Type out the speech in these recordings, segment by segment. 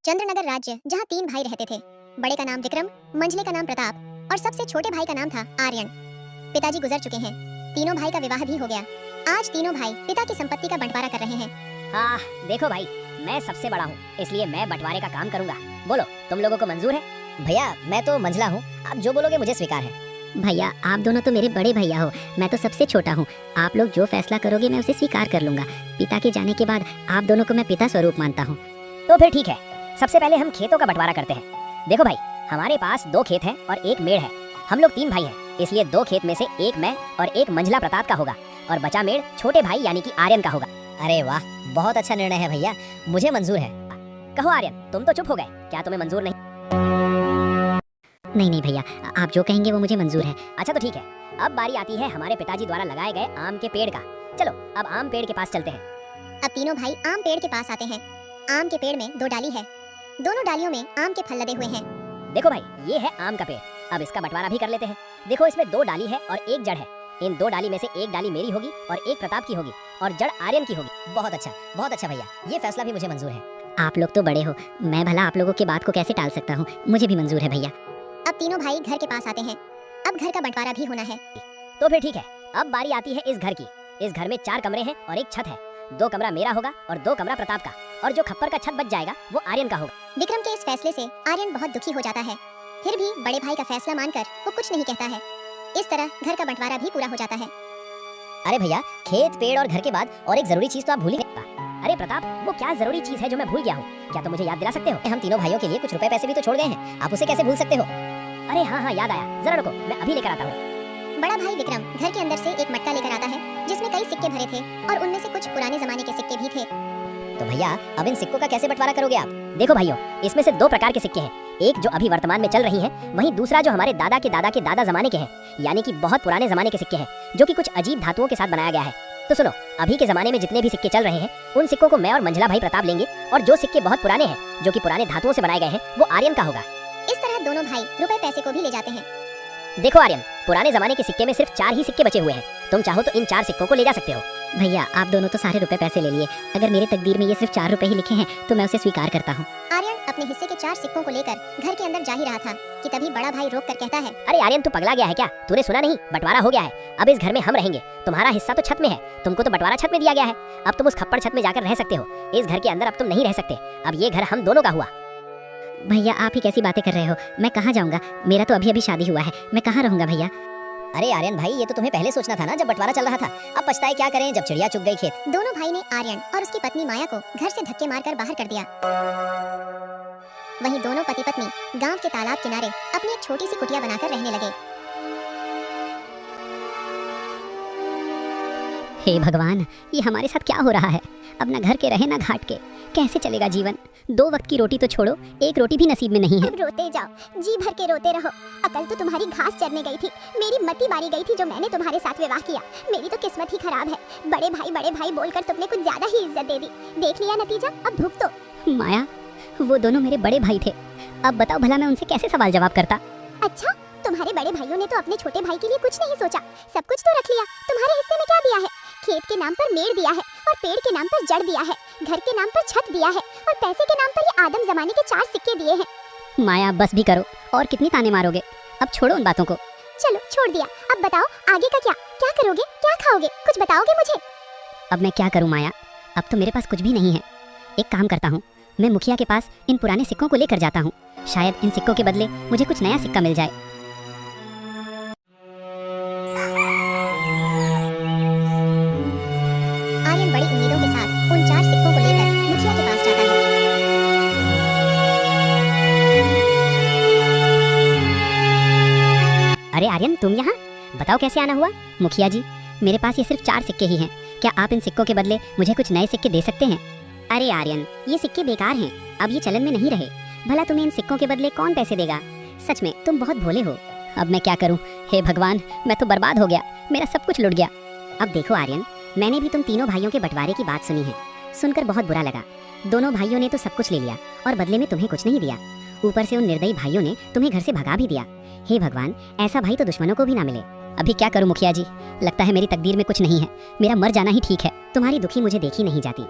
चंद्रनगर राज्य, जहाँ 3 भाई रहते थे। बड़े का नाम विक्रम, मंझले का नाम प्रताप और सबसे छोटे भाई का नाम था आर्यन। पिताजी गुजर चुके हैं। तीनों भाई का विवाह भी हो गया। आज तीनों भाई पिता की संपत्ति का बंटवारा कर रहे हैं। हाँ देखो भाई, मैं सबसे बड़ा हूँ, इसलिए मैं बंटवारे का काम करूँगा। बोलो, तुम लोगों को मंजूर है? भैया मैं तो मंझला हूँ, आप जो बोलोगे मुझे स्वीकार है। भैया आप दोनों तो मेरे बड़े भैया हो, मैं तो सबसे छोटा हूँ। आप लोग जो फैसला करोगे मैं उसे स्वीकार कर लूंगा। पिता के जाने के बाद आप दोनों को मैं पिता स्वरूप मानता हूँ। तो फिर ठीक है, सबसे पहले हम खेतों का बंटवारा करते हैं। देखो भाई, हमारे पास 2 खेत हैं और 1 मेड़ है। हम लोग 3 भाई हैं, इसलिए 2 खेत में से 1 मैं और 1 मंझला प्रताप का होगा और बचा मेड़ छोटे भाई यानी कि आर्यन का होगा। अरे वाह, बहुत अच्छा निर्णय है भैया, मुझे मंजूर है। कहो आर्यन, तुम तो चुप हो गए, क्या तुम्हें मंजूर नहीं? नहीं भैया, आप जो कहेंगे वो मुझे मंजूर है। अच्छा तो ठीक है, अब बारी आती है हमारे पिताजी द्वारा लगाए गए आम के पेड़ का। चलो अब आम पेड़ के पास चलते हैं। अब तीनों भाई आम पेड़ के पास आते हैं। आम के पेड़ में 2 डाली है। दोनों डालियों में आम के फल लदे हुए हैं। देखो भाई, ये है आम का पेड़। अब इसका बंटवारा भी कर लेते हैं। देखो, इसमें 2 डाली है और 1 जड़ है। इन 2 डाली में से 1 डाली मेरी होगी और 1 प्रताप की होगी और जड़ आर्यन की होगी। बहुत अच्छा भैया, ये फैसला भी मुझे मंजूर है। आप लोग तो बड़े हो, मैं भला आप लोगों की बात को कैसे टाल सकता हूँ। मुझे भी मंजूर है भैया। अब तीनों भाई घर के पास आते हैं। अब घर का बंटवारा भी होना है। तो फिर ठीक है, अब बारी आती है इस घर की। इस घर में 4 कमरे हैं और 1 छत है। 2 कमरा मेरा होगा और 2 कमरा प्रताप का, और जो खप्पर का छत बच जाएगा वो आर्यन का होगा। विक्रम के इस फैसले से आर्यन बहुत दुखी हो जाता है, फिर भी बड़े भाई का फैसला मानकर वो कुछ नहीं कहता है। इस तरह घर का बंटवारा भी पूरा हो जाता है। अरे भैया, खेत पेड़ और घर के बाद और एक जरूरी चीज तो आप भूल ही गए। अरे प्रताप, वो क्या जरूरी चीज है जो मैं भूल गया हूँ? क्या तुम मुझे याद दिला सकते हो? हम तीनों भाइयों के लिए कुछ रुपए पैसे भी तो छोड़ गए हैं, आप उसे कैसे भूल सकते हो? अरे हाँ, याद आया, जरा रुको, मैं अभी लेकर आता हूँ। बड़ा भाई विक्रम घर के अंदर से एक मटका लेकर आता है जिसमें कई सिक्के भरे थे और उनमें से कुछ पुराने जमाने के सिक्के भी थे। तो भैया, अब इन सिक्कों का कैसे बंटवारा करोगे आप? देखो भाइयों, इसमें से 2 प्रकार के सिक्के हैं। एक जो अभी वर्तमान में चल रही हैं, वहीं दूसरा जो हमारे दादा के दादा के दादा जमाने के हैं, यानी कि बहुत पुराने जमाने के सिक्के हैं, जो कि कुछ अजीब धातुओं के साथ बनाया गया है। तो सुनो, अभी के जमाने में जितने भी सिक्के चल रहे हैं, उन सिक्कों को मैं और मंझला भाई प्रताप लेंगे, और जो सिक्के बहुत पुराने हैं, जो कि पुराने धातुओं से बनाए गए हैं, वो आर्यन का होगा। इस तरह दोनों भाई रुपए पैसे को भी ले जाते हैं। देखो आर्यन, पुराने जमाने के सिक्के में सिर्फ 4 ही सिक्के बचे हुए हैं। तुम चाहो तो इन 4 सिक्कों को ले जा सकते हो। भैया आप दोनों तो सारे रुपए पैसे ले लिए, अगर मेरे तकदीर में ये सिर्फ 4 रुपए ही लिखे हैं तो मैं उसे स्वीकार करता हूँ। आर्यन अपने हिस्से के 4 सिक्कों को लेकर घर के अंदर जा ही रहा था कि तभी बड़ा भाई रोक कर कहता है, अरे आर्यन, तू पगला गया है क्या? तूने सुना नहीं? बंटवारा हो गया है। अब इस घर में हम रहेंगे। तुम्हारा हिस्सा तो छत में है, तुमको तो बंटवारा छत में दिया गया है। अब तुम उस खप्पड़ छत में जाकर रह सकते हो। इस घर के अंदर अब तुम नहीं रह सकते। अब ये घर हम दोनों का हुआ। भैया आप ही कैसी बातें कर रहे हो? मैं कहाँ जाऊँगा? मेरा तो अभी शादी हुआ है, मैं कहाँ रहूँगा भैया? अरे आर्यन भाई, ये तो तुम्हें पहले सोचना था ना, जब बंटवारा चल रहा था। अब पछताए क्या करें जब चिड़िया चुग गई खेत। दोनों भाई ने आर्यन और उसकी पत्नी माया को घर से धक्के मारकर बाहर कर दिया। वहीं दोनों पति पत्नी गांव के तालाब किनारे अपनी एक छोटी सी कुटिया बनाकर रहने लगे। हे भगवान, ये हमारे साथ क्या हो रहा है? अब ना घर के रहे ना घाट के, कैसे चलेगा जीवन? 2 वक्त की रोटी तो छोड़ो, 1 रोटी भी नसीब में नहीं है। अब रोते जाओ, जी भर के रोते रहो। अकल तो तुम्हारी घास चरने गई थी, मेरी मती मारी गई थी जो मैंने तुम्हारे साथ विवाह किया। मेरी तो किस्मत ही खराब है। बड़े भाई बोलकर तुमने कुछ ज्यादा ही इज्जत दे दी। देख लिया नतीजा, अब भुगतो। माया, वो दोनों मेरे बड़े भाई थे, अब बताओ भला मैं उनसे कैसे सवाल जवाब करता? अच्छा, तुम्हारे बड़े भाइयों ने तो अपने छोटे भाई के लिए कुछ नहीं सोचा, सब कुछ तो रख लिया। तुम्हारे हिस्से में क्या दिया है? खेत के नाम पर मेड़ दिया है और पेड़ के नाम पर जड़ दिया है, घर के नाम पर छत दिया है और पैसे के नाम पर ये आदम जमाने के 4 सिक्के दिए हैं। माया बस भी करो, और कितनी ताने मारोगे? अब छोड़ो उन बातों को। चलो छोड़ दिया, अब बताओ आगे का क्या करोगे, क्या खाओगे, कुछ बताओगे मुझे? अब मैं क्या करूं माया, अब तो मेरे पास कुछ भी नहीं है। एक काम करता हूँ, मैं मुखिया के पास इन पुराने सिक्कों को लेकर जाता हूँ। शायद इन सिक्कों के बदले मुझे कुछ नया सिक्का मिल जाए। आर्यन बड़ी उम्मीदों के साथ उन 4 सिक्कों को लेकर मुखिया के पास जाता है। अरे आर्यन, तुम यहाँ? बताओ कैसे आना हुआ? मुखिया जी, मेरे पास ये सिर्फ 4 सिक्के ही हैं, क्या आप इन सिक्कों के बदले मुझे कुछ नए सिक्के दे सकते हैं? अरे आर्यन, ये सिक्के बेकार हैं, अब ये चलन में नहीं रहे। भला तुम्हें इन सिक्कों के बदले कौन पैसे देगा? सच में तुम बहुत भोले हो। अब मैं क्या करूं? हे भगवान, मैं तो बर्बाद हो गया, मेरा सब कुछ लुट गया। अब देखो आर्यन, मैंने भी तुम तीनों भाइयों के बंटवारे की बात सुनी है, सुनकर बहुत बुरा लगा। दोनों भाइयों ने तो सब कुछ ले लिया और बदले में तुम्हें कुछ नहीं दिया। ऊपर से उन निर्दयी भाइयों ने तुम्हें घर से भगा भी दिया। हे भगवान, ऐसा भाई तो दुश्मनों को भी ना मिले। अभी क्या करूं मुखिया जी, लगता है मेरी तकदीर में कुछ नहीं है, मेरा मर जाना ही ठीक है। तुम्हारी दुखी मुझे देखी नहीं जाती।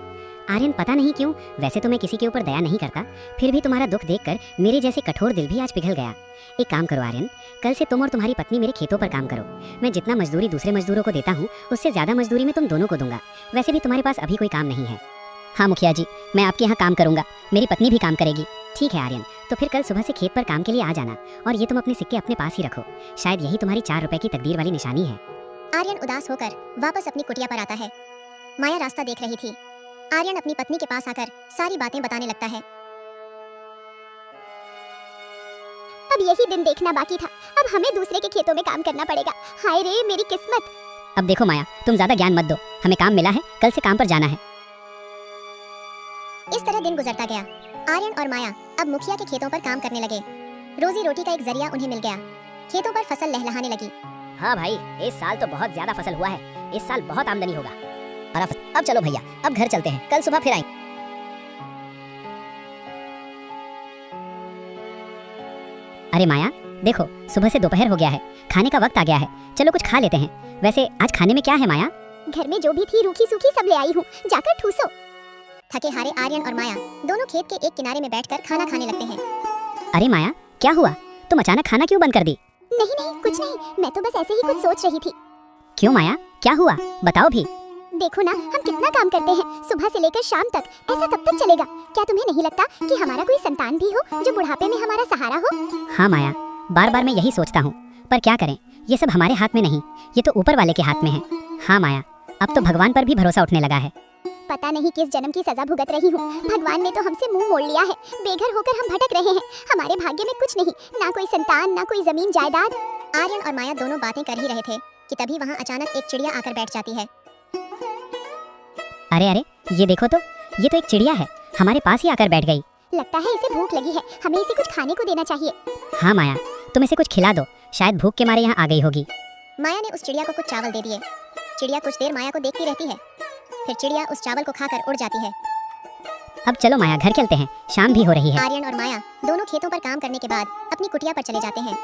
आर्यन पता नहीं क्यों, वैसे तो मैं किसी के ऊपर दया नहीं करता, फिर भी तुम्हारा दुख देखकर मेरे जैसे कठोर दिल भी आज पिघल गया। एक काम करो आर्यन, कल से तुम और तुम्हारी पत्नी मेरे खेतों पर काम करो। मैं जितना मजदूरी दूसरे मजदूरों को देता हूँ उससे ज्यादा मजदूरी मैं तुम दोनों को दूंगा। वैसे भी तुम्हारे पास अभी कोई काम नहीं है। हाँ मुखिया जी, मैं आपके यहाँ काम करूंगा, मेरी पत्नी भी काम करेगी। ठीक है आर्यन, तो फिर कल सुबह से खेत पर काम के लिए आ जाना, और ये तुम अपने सिक्के अपने पास ही रखो। शायद यही तुम्हारी 4 रुपए की तकदीर वाली निशानी है। आर्यन उदास होकर वापस अपनी कुटिया पर आता है। माया रास्ता देख रही थी। आर्यन अपनी पत्नी के पास आकर सारी बातें बताने लगता है। अब यही दिन देखना बाकी था, अब हमें दूसरे के खेतों में काम करना पड़ेगा। हाय रे मेरी किस्मत। अब देखो माया, तुम ज्यादा ज्ञान मत दो, हमें काम मिला है, कल से काम पर जाना है। इस तरह दिन गुजरता गया। आर्यन और माया अब मुखिया के खेतों पर काम करने लगे। रोजी रोटी का एक जरिया उन्हें मिल गया। खेतों पर फसल लहलहाने लगी। हाँ भाई, इस साल तो बहुत ज्यादा फसल हुआ है, इस साल बहुत आमदनी होगा। अब चलो भैया, अब घर चलते हैं, कल सुबह फिर आएंगे। अरे माया देखो, सुबह से दोपहर हो गया है, खाने का वक्त आ गया है, चलो कुछ खा लेते हैं। वैसे आज खाने में क्या है माया? घर में जो भी थी रूखी सूखी सब ले आई हूँ, जाकर ठूसो। थके हारे आर्यन और माया दोनों खेत के एक किनारे में बैठकर खाना खाने लगते हैं। अरे माया क्या हुआ, तुम अचानक खाना क्यों बंद कर दी? नहीं नहीं कुछ नहीं, मैं तो बस ऐसे ही कुछ सोच रही थी। क्यों माया, क्या हुआ, बताओ भी। देखो ना, हम कितना काम करते हैं सुबह से लेकर शाम तक, ऐसा कब तक चलेगा? क्या तुम्हें नहीं लगता कि हमारा कोई संतान भी हो जो बुढ़ापे में हमारा सहारा हो? हाँ माया, बार बार मैं यही सोचता हूँ, पर क्या करें, ये सब हमारे हाथ में नहीं, ये तो ऊपर वाले के हाथ में है। हाँ माया, अब तो भगवान पर भी भरोसा उठने लगा है। पता नहीं किस जन्म की सजा भुगत रही हूँ। भगवान ने तो हमसे मुंह मोड़ लिया है। बेघर होकर हम भटक रहे हैं। हमारे भाग्य में कुछ नहीं, ना कोई संतान, ना कोई जमीन जायदाद। आर्यन और माया दोनों बातें कर ही रहे थे कि तभी वहाँ अचानक एक चिड़िया आकर बैठ जाती है। अरे अरे, ये देखो तो, ये तो एक चिड़िया है, हमारे पास ही आकर बैठ गई। लगता है इसे भूख लगी है, हमें इसे कुछ खाने को देना चाहिए। हाँ माया, तुम इसे कुछ खिला दो, शायद भूख के मारे यहाँ आ गई होगी। माया ने उस चिड़िया को कुछ चावल दे दिए। चिड़िया कुछ देर माया को देखती रहती है, फिर चिड़िया उस चावल को खाकर उड़ जाती है। अब चलो माया, घर चलते हैं, शाम भी हो रही है। आर्यन और माया दोनों खेतों पर काम करने के बाद अपनी कुटिया पर चले जाते हैं।